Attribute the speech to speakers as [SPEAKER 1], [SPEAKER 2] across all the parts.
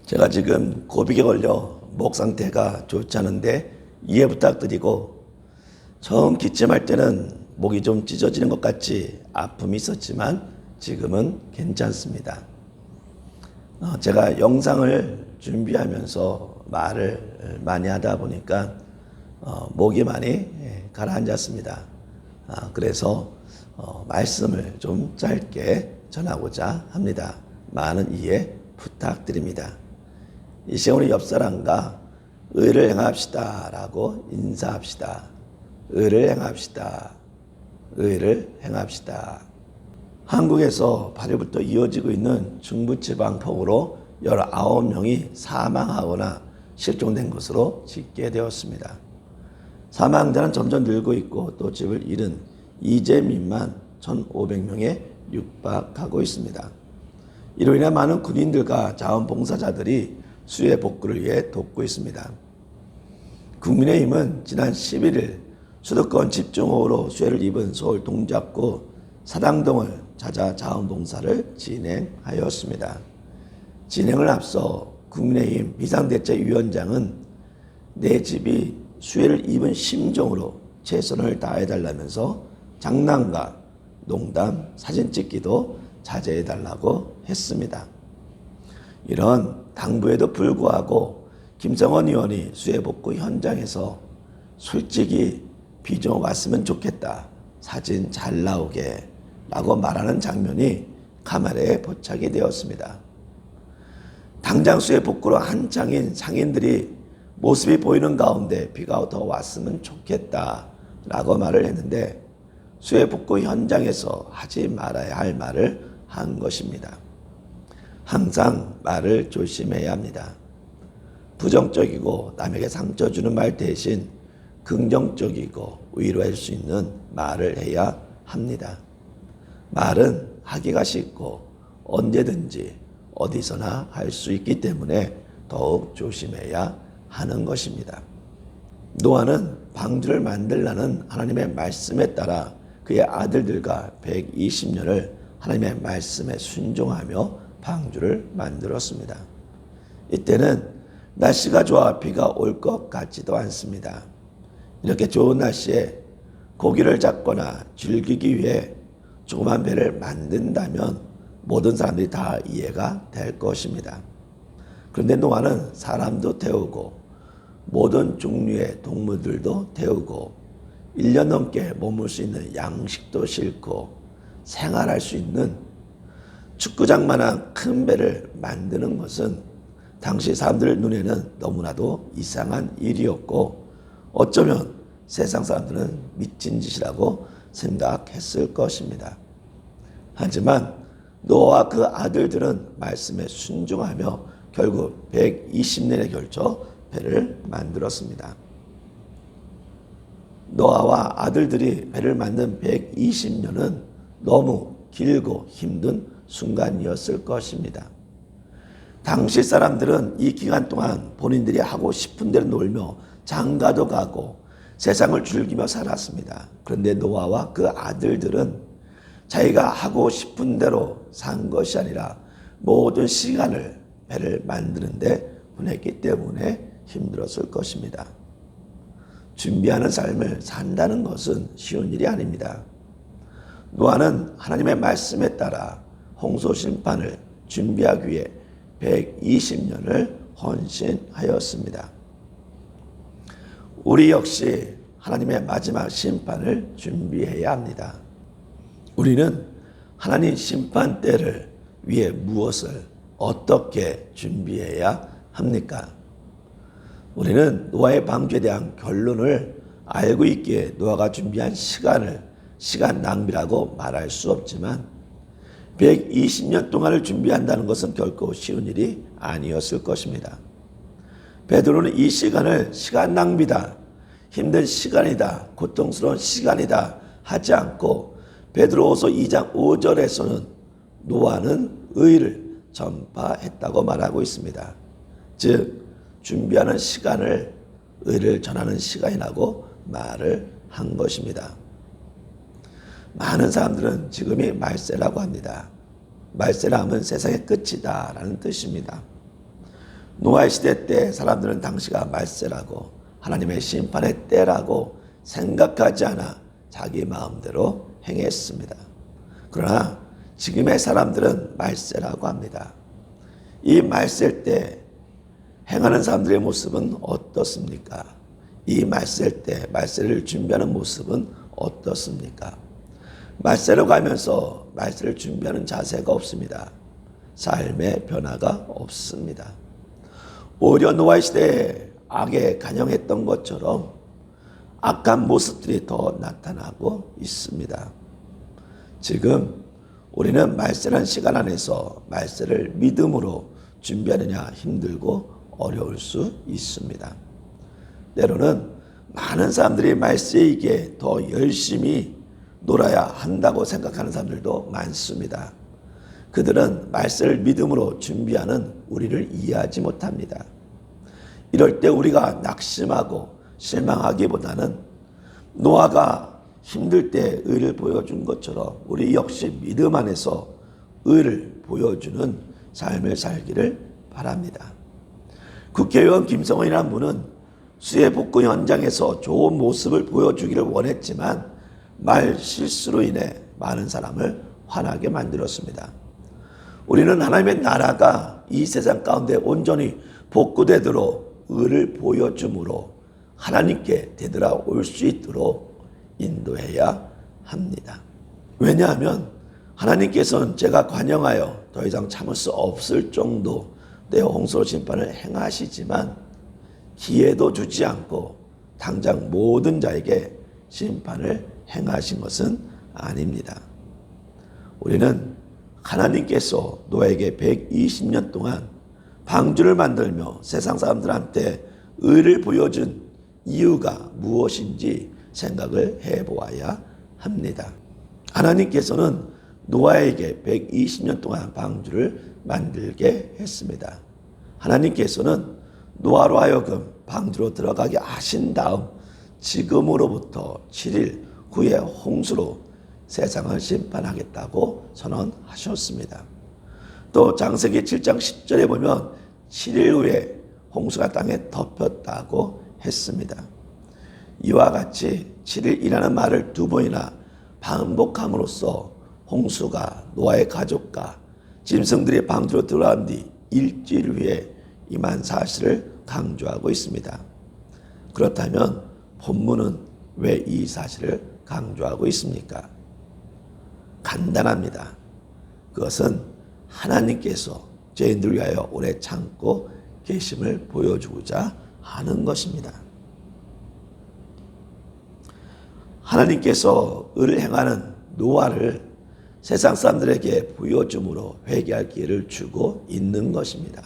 [SPEAKER 1] 제가 지금 고비에 걸려 목 상태가 좋지 않은데 이해 부탁드리고, 처음 기침할 때는 목이 좀 찢어지는 것 같이 아픔이 있었지만 지금은 괜찮습니다. 제가 영상을 준비하면서 말을 많이 하다 보니까 목이 많이 가라앉았습니다. 그래서 말씀을 좀 짧게 전하고자 합니다. 많은 이해 부탁드립니다. 이 시간 우리 옆 사람과 의를 행합시다 라고 인사합시다. 의를 행합시다. 의를 행합시다. 한국에서 8일부터 이어지고 있는 중부지방폭우로 19명이 사망하거나 실종된 것으로 집계되었습니다. 사망자는 점점 늘고 있고 또 집을 잃은 이재민만 1,500명에 육박하고 있습니다. 이로 인해 많은 군인들과 자원봉사자들이 수해 복구를 위해 돕고 있습니다. 국민의힘은 지난 11일 수도권 집중호우로 수해를 입은 서울 동작구 사당동을 찾아 자원봉사를 진행하였습니다. 진행을 앞서 국민의힘 비상대책위원장은 내 집이 수해를 입은 심정으로 최선을 다해달라면서 장난과 농담, 사진 찍기도 자제해달라고 했습니다. 이런 당부에도 불구하고 김성원 의원이 수해 복구 현장에서 솔직히 비 좀 왔으면 좋겠다, 사진 잘 나오게 라고 말하는 장면이 카메라에 포착이 되었습니다. 당장 수해 복구로 한창인 상인들이 모습이 보이는 가운데 비가 더 왔으면 좋겠다 라고 말을 했는데, 수해 복구 현장에서 하지 말아야 할 말을 한 것입니다. 항상 말을 조심해야 합니다. 부정적이고 남에게 상처 주는 말 대신 긍정적이고 위로할 수 있는 말을 해야 합니다. 말은 하기가 쉽고 언제든지 어디서나 할 수 있기 때문에 더욱 조심해야 하는 것입니다. 노아는 방주를 만들라는 하나님의 말씀에 따라 그의 아들들과 120년을 하나님의 말씀에 순종하며 방주를 만들었습니다. 이때는 날씨가 좋아 비가 올 것 같지도 않습니다. 이렇게 좋은 날씨에 고기를 잡거나 즐기기 위해 조그만 배를 만든다면 모든 사람들이 다 이해가 될 것입니다. 그런데 노아는 사람도 태우고 모든 종류의 동물들도 태우고 1년 넘게 머물 수 있는 양식도 싣고 생활할 수 있는 축구장만한 큰 배를 만드는 것은 당시 사람들 눈에는 너무나도 이상한 일이었고, 어쩌면 세상 사람들은 미친 짓이라고 생각했을 것입니다. 하지만 노아와 그 아들들은 말씀에 순종하며 결국 120년에 걸쳐 배를 만들었습니다. 노아와 아들들이 배를 만든 120년은 너무 길고 힘든 순간이었을 것입니다. 당시 사람들은 이 기간 동안 본인들이 하고 싶은 대로 놀며 장가도 가고 세상을 즐기며 살았습니다. 그런데 노아와 그 아들들은 자기가 하고 싶은 대로 산 것이 아니라 모든 시간을 배를 만드는 데 보냈기 때문에 힘들었을 것입니다. 준비하는 삶을 산다는 것은 쉬운 일이 아닙니다. 노아는 하나님의 말씀에 따라 홍수 심판을 준비하기 위해 120년을 헌신하였습니다. 우리 역시 하나님의 마지막 심판을 준비해야 합니다. 우리는 하나님 심판 때를 위해 무엇을 어떻게 준비해야 합니까? 우리는 노아의 방주에 대한 결론을 알고 있기에 노아가 준비한 시간 낭비라고 말할 수 없지만 120년 동안을 준비한다는 것은 결코 쉬운 일이 아니었을 것입니다. 베드로는 이 시간을 시간 낭비다, 힘든 시간이다, 고통스러운 시간이다 하지 않고 베드로후서 2장 5절에서는 노아는 의를 전파했다고 말하고 있습니다. 즉 준비하는 시간을 의를 전하는 시간이라고 말을 한 것입니다. 많은 사람들은 지금이 말세라고 합니다. 말세라 하면 세상의 끝이다 라는 뜻입니다. 노아의 시대 때 사람들은 당시가 말세라고 하나님의 심판의 때라고 생각하지 않아 자기 마음대로 행했습니다. 그러나 지금의 사람들은 말세라고 합니다. 이 말세 때 행하는 사람들의 모습은 어떻습니까? 이 말세 때 말세를 준비하는 모습은 어떻습니까? 말세로 가면서 말세를 준비하는 자세가 없습니다. 삶의 변화가 없습니다. 오히려 노아의 시대에 악에 간영했던 것처럼 악한 모습들이 더 나타나고 있습니다. 지금 우리는 말세라는 시간 안에서 말세를 믿음으로 준비하느냐 힘들고 어려울 수 있습니다. 때로는 많은 사람들이 말세이기에 더 열심히 놀아야 한다고 생각하는 사람들도 많습니다. 그들은 말세를 믿음으로 준비하는 우리를 이해하지 못합니다. 이럴 때 우리가 낙심하고 실망하기보다는 노아가 힘들 때 의를 보여준 것처럼 우리 역시 믿음 안에서 의를 보여주는 삶을 살기를 바랍니다. 국회의원 김성원이라는 분은 수해 복구 현장에서 좋은 모습을 보여주기를 원했지만 말 실수로 인해 많은 사람을 화나게 만들었습니다. 우리는 하나님의 나라가 이 세상 가운데 온전히 복구되도록 의를 보여줌으로 하나님께 되돌아올 수 있도록 인도해야 합니다. 왜냐하면 하나님께서는 제가 관영하여 더 이상 참을 수 없을 정도 내 홍수로 심판을 행하시지만 기회도 주지 않고 당장 모든 자에게 심판을 행하신 것은 아닙니다. 우리는 하나님께서 노아에게 120년 동안 방주를 만들며 세상 사람들한테 의를 보여준 이유가 무엇인지 생각을 해보아야 합니다. 하나님께서는 노아에게 120년 동안 방주를 만들게 했습니다. 하나님께서는 노아로 하여금 방주로 들어가게 하신 다음 지금으로부터 7일 후에 홍수로 세상을 심판하겠다고 선언하셨습니다. 또 창세기 7장 10절에 보면 7일 후에 홍수가 땅에 덮였다고 했습니다. 이와 같이 7일이라는 말을 두 번이나 반복함으로써 홍수가 노아의 가족과 짐승들이 방주로 들어간 뒤 일주일 후에 임한 사실을 강조하고 있습니다. 그렇다면 본문은 왜 이 사실을 강조하고 있습니까? 간단합니다. 그것은 하나님께서 죄인들을 위하여 오래 참고 계심을 보여주고자 하는 것입니다. 하나님께서 의를 행하는 노아를 세상 사람들에게 보여줌으로 회개할 기회를 주고 있는 것입니다.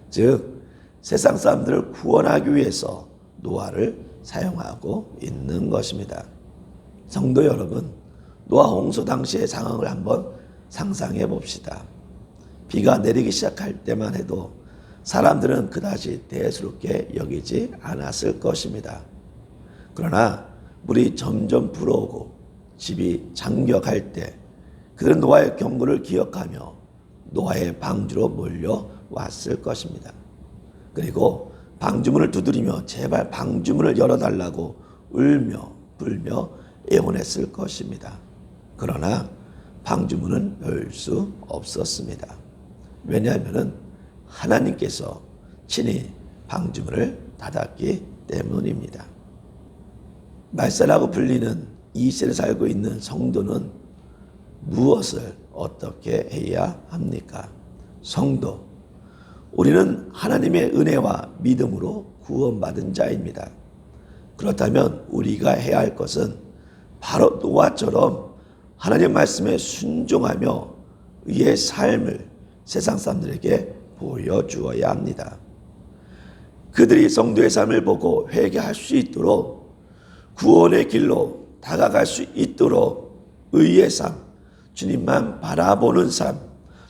[SPEAKER 1] 즉 세상 사람들을 구원하기 위해서 노아를 사용하고 있는 것입니다. 성도 여러분, 노아 홍수 당시의 상황을 한번 상상해 봅시다. 비가 내리기 시작할 때만 해도 사람들은 그다지 대수롭게 여기지 않았을 것입니다. 그러나 물이 점점 불어오고 집이 잠겨갈 때 그들은 노아의 경고를 기억하며 노아의 방주로 몰려왔을 것입니다. 그리고 방주문을 두드리며 제발 방주문을 열어달라고 울며 불며 애원했을 것입니다. 그러나 방주문은 열 수 없었습니다. 왜냐하면 하나님께서 친히 방주문을 닫았기 때문입니다. 말세라고 불리는 이 시대에 살고 있는 성도는 무엇을 어떻게 해야 합니까? 성도, 우리는 하나님의 은혜와 믿음으로 구원받은 자입니다. 그렇다면 우리가 해야 할 것은 바로 노아처럼 하나님 말씀에 순종하며 의의 삶을 세상 사람들에게 보여주어야 합니다. 그들이 성도의 삶을 보고 회개할 수 있도록 구원의 길로 다가갈 수 있도록 의의 삶, 주님만 바라보는 삶,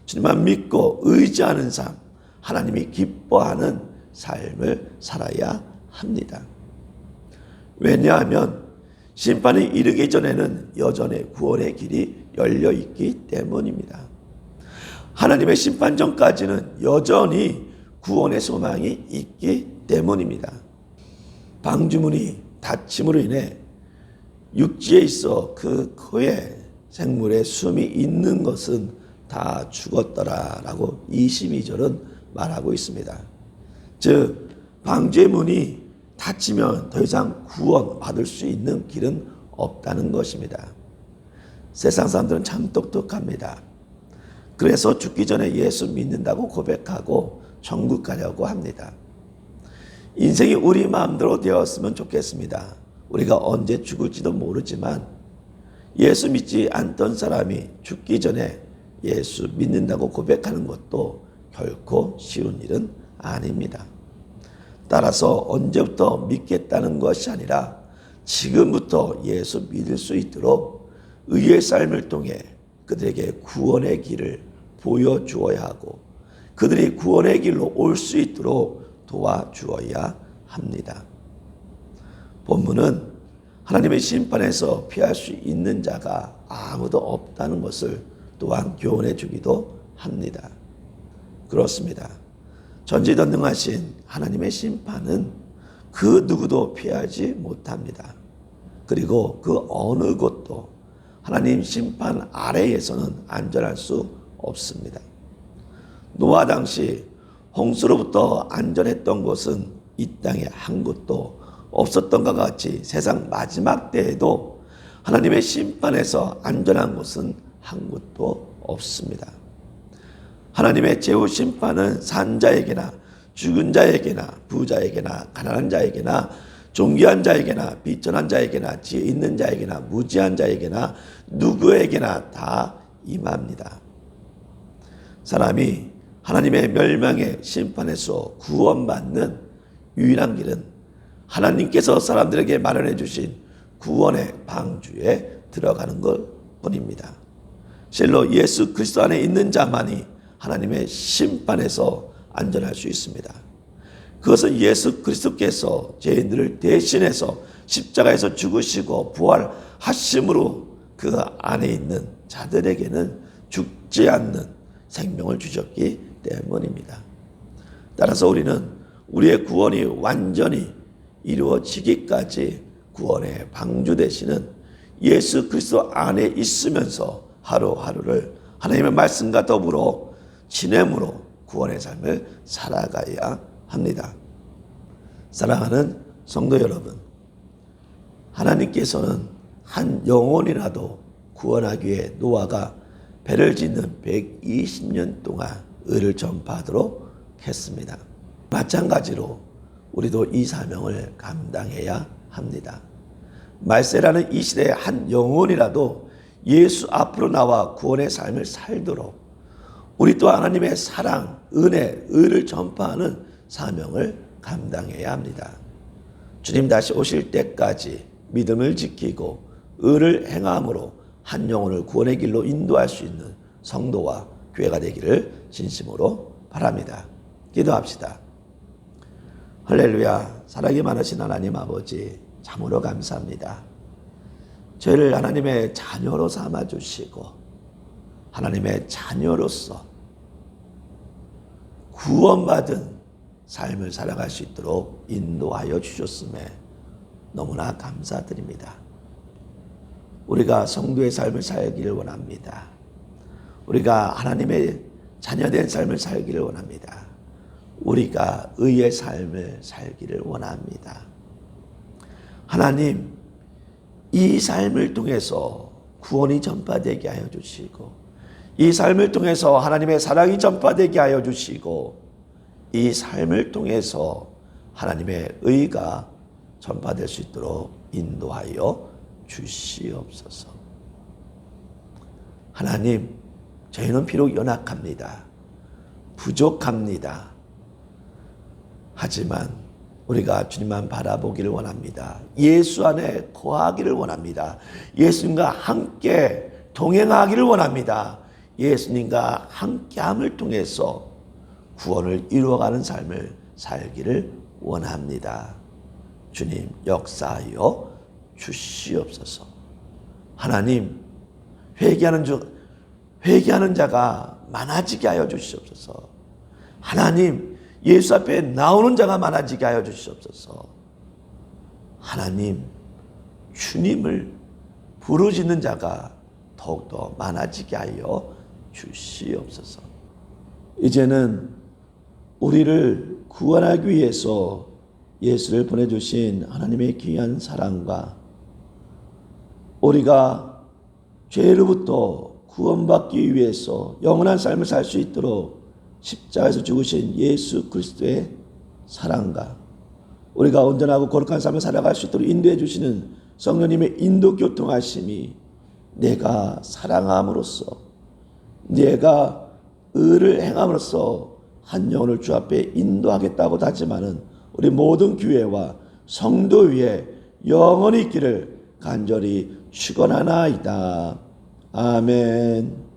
[SPEAKER 1] 주님만 믿고 의지하는 삶, 하나님이 기뻐하는 삶을 살아야 합니다. 왜냐하면 심판이 이르기 전에는 여전히 구원의 길이 열려 있기 때문입니다. 하나님의 심판 전까지는 여전히 구원의 소망이 있기 때문입니다. 방주문이 닫힘으로 인해 육지에 있어 그 코에 생물의 숨이 있는 것은 다 죽었더라라고 22절은 말하고 있습니다. 즉 방주의 문이 닫히면 더 이상 구원받을 수 있는 길은 없다는 것입니다. 세상 사람들은 참 똑똑합니다. 그래서 죽기 전에 예수 믿는다고 고백하고 천국 가려고 합니다. 인생이 우리 마음대로 되었으면 좋겠습니다. 우리가 언제 죽을지도 모르지만 예수 믿지 않던 사람이 죽기 전에 예수 믿는다고 고백하는 것도 결코 쉬운 일은 아닙니다. 따라서 언제부터 믿겠다는 것이 아니라 지금부터 예수 믿을 수 있도록 의의 삶을 통해 그들에게 구원의 길을 보여주어야 하고 그들이 구원의 길로 올 수 있도록 도와주어야 합니다. 본문은 하나님의 심판에서 피할 수 있는 자가 아무도 없다는 것을 또한 교훈해 주기도 합니다. 그렇습니다. 전지전능하신 하나님의 심판은 그 누구도 피하지 못합니다. 그리고 그 어느 곳도 하나님 심판 아래에서는 안전할 수 없습니다. 노아 당시 홍수로부터 안전했던 곳은 이 땅에 한 곳도 없었던 것 같이 세상 마지막 때에도 하나님의 심판에서 안전한 곳은 한 곳도 없습니다. 하나님의 최후 심판은 산 자에게나 죽은 자에게나 부자에게나 가난한 자에게나 존귀한 자에게나 비천한 자에게나 지혜 있는 자에게나 무지한 자에게나 누구에게나 다 임합니다. 사람이 하나님의 멸망의 심판에서 구원받는 유일한 길은 하나님께서 사람들에게 마련해 주신 구원의 방주에 들어가는 것 뿐입니다. 실로 예수 그리스도 안에 있는 자만이 하나님의 심판에서 안전할 수 있습니다. 그것은 예수 그리스도께서 죄인들을 대신해서 십자가에서 죽으시고 부활하심으로 그 안에 있는 자들에게는 죽지 않는 생명을 주셨기 때문입니다. 따라서 우리는 우리의 구원이 완전히 이루어지기까지 구원의 방주 되시는 예수 그리스도 안에 있으면서 하루하루를 하나님의 말씀과 더불어 지냄으로 구원의 삶을 살아가야 합니다. 사랑하는 성도 여러분, 하나님께서는 한 영혼이라도 구원하기 위해 노아가 배를 짓는 120년 동안 의를 전파하도록 했습니다. 마찬가지로 우리도 이 사명을 감당해야 합니다. 말세라는 이 시대의 한 영혼이라도 예수 앞으로 나와 구원의 삶을 살도록 우리 또 하나님의 사랑, 은혜, 의를 전파하는 사명을 감당해야 합니다. 주님 다시 오실 때까지 믿음을 지키고 의를 행함으로 한 영혼을 구원의 길로 인도할 수 있는 성도와 교회가 되기를 진심으로 바랍니다. 기도합시다. 할렐루야. 사랑이 많으신 하나님 아버지, 참으로 감사합니다. 저희를 하나님의 자녀로 삼아주시고 하나님의 자녀로서 구원받은 삶을 살아갈 수 있도록 인도하여 주셨음에 너무나 감사드립니다. 우리가 성도의 삶을 살기를 원합니다. 우리가 하나님의 자녀된 삶을 살기를 원합니다. 우리가 의의 삶을 살기를 원합니다. 하나님, 이 삶을 통해서 구원이 전파되게 하여 주시고 이 삶을 통해서 하나님의 사랑이 전파되게 하여 주시고 이 삶을 통해서 하나님의 의가 전파될 수 있도록 인도하여 주시옵소서. 하나님, 저희는 비록 연약합니다. 부족합니다. 하지만 우리가 주님만 바라보기를 원합니다. 예수 안에 거하기를 원합니다. 예수님과 함께 동행하기를 원합니다. 예수님과 함께함을 통해서 구원을 이루어가는 삶을 살기를 원합니다. 주님 역사하여 주시옵소서. 하나님, 회개하는 자가 많아지게 하여 주시옵소서. 하나님, 예수 앞에 나오는 자가 많아지게 하여 주시옵소서. 하나님, 주님을 부르짖는 자가 더욱더 많아지게 하여 주시옵소서. 이제는 우리를 구원하기 위해서 예수를 보내주신 하나님의 귀한 사랑과 우리가 죄로부터 구원받기 위해서 영원한 삶을 살 수 있도록 십자가에서 죽으신 예수 그리스도의 사랑과 우리가 온전하고 거룩한 삶을 살아갈 수 있도록 인도해 주시는 성령님의 인도 교통하심이 내가 사랑함으로써, 내가 의를 행함으로써 한 영혼을 주 앞에 인도하겠다고 다짐하는 우리 모든 교회와 성도 위에 영원히 있기를 간절히 축원하나이다. 아멘.